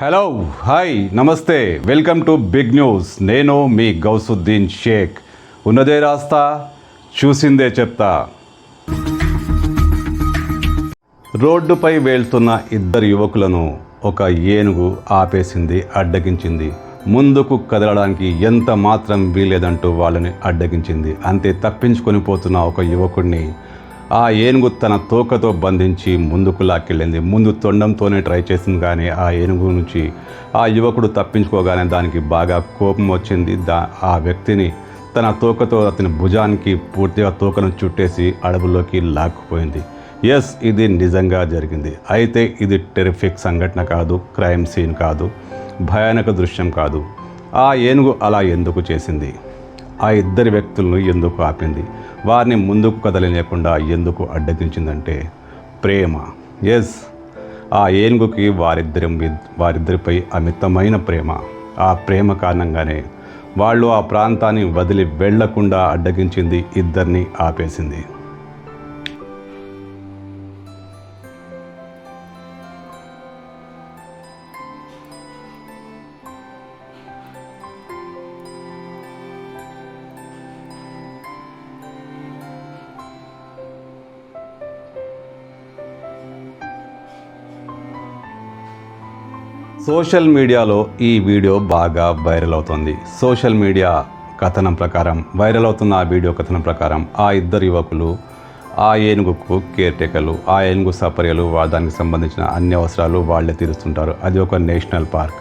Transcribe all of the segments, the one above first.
Hello hi నమస్తే welcome to big news. నేను మీ గౌసుద్దీన్ షేక్. ఉన్నదే రాస్తా, చూసిందే చెప్తా. రోడ్డుపై వెళ్తున్న ఇద్దరు యువకులను ఒక ఏనుగు ఆపేసింది, అడ్డగించింది. ముందుకు కదలడానికి ఎంత మాత్రం వీలేదంటూ వాళ్ళని అడ్డగించింది. అంతే తప్పించుకొని పోతున్న ఒక యువకుడిని ఆ ఏనుగు తన తోకతో బంధించి ముందుకు లాక్కెళ్ళింది. ముందు తొండంతోనే ట్రై చేసింది, కానీ ఆ ఏనుగు నుంచి ఆ యువకుడు తప్పించుకోగానే దానికి బాగా కోపం వచ్చింది. ఆ వ్యక్తిని తన తోకతో అతని భుజానికి పూర్తిగా తోకను చుట్టేసి అడవుల్లోకి లాక్కుపోయింది. ఎస్, ఇది నిజంగా జరిగింది. అయితే ఇది టెరిఫిక్ సంఘటన కాదు, క్రైమ్ సీన్ కాదు, భయానక దృశ్యం కాదు. ఆ ఏనుగు అలా ఎందుకు చేసింది? ఆ ఇద్దరి వ్యక్తులను ఎందుకు ఆపింది? వారిని ముందుకు కదలలేకుండా ఎందుకు ప్రేమ. ఎస్, ఆ ఏనుగుకి వారిద్దరిపై అమితమైన ప్రేమ. ఆ ప్రేమ కారణంగానే వాళ్ళు ఆ ప్రాంతాన్ని వదిలి వెళ్లకుండా అడ్డగించింది, ఇద్దరిని ఆపేసింది. సోషల్ మీడియాలో ఈ వీడియో బాగా వైరల్ అవుతుంది. సోషల్ మీడియా కథనం ప్రకారం, వైరల్ అవుతున్న ఆ వీడియో కథనం ప్రకారం ఆ ఇద్దరు యువకులు ఆ ఏనుగుకు కేర్ టేకర్లు. ఆ ఏనుగు సపర్యలు, దానికి సంబంధించిన అన్ని అవసరాలు వాళ్ళే తీరుస్తుంటారు. అది ఒక నేషనల్ పార్క్.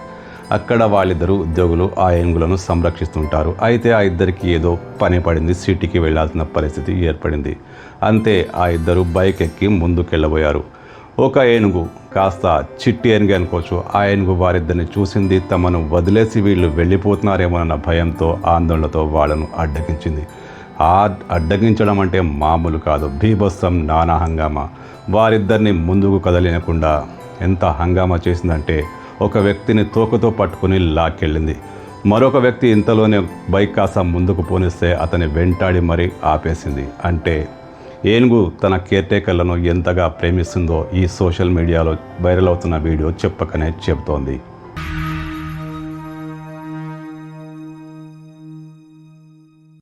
అక్కడ వాళ్ళిద్దరు ఉద్యోగులు ఆ ఏనుగులను సంరక్షిస్తుంటారు. అయితే ఆ ఇద్దరికి ఏదో పని పడింది, సిటీకి వెళ్లాల్సిన పరిస్థితి ఏర్పడింది. అంతే, ఆ ఇద్దరు బైక్ ఎక్కి ముందుకెళ్ళబోయారు. ఒక ఏనుగు, కాస్త చిట్టి ఏనుగు అనుకోవచ్చు, ఆ ఏనుగు వారిద్దరిని చూసింది. తమను వదిలేసి వీళ్ళు వెళ్ళిపోతున్నారేమోనన్న భయంతో, ఆందోళనతో వాళ్ళను అడ్డగించింది. అడ్డగించడం అంటే మామూలు కాదు, బీభత్సం, నానా హంగామా. వారిద్దరిని ముందుకు కదలినకుండా ఎంత హంగామా చేసిందంటే, ఒక వ్యక్తిని తోకతో పట్టుకుని లాక్కెళ్ళింది. మరొక వ్యక్తి ఇంతలోనే బైక్ కాస్త ముందుకు పోనిస్తే అతని వెంటాడి మరీ ఆపేసింది. అంటే ఏనుగు తన కేర్టేకర్లను ఎంతగా ప్రేమిస్తుందో ఈ సోషల్ మీడియాలో వైరల్ అవుతున్న వీడియో చెప్పకనే చెబుతోంది.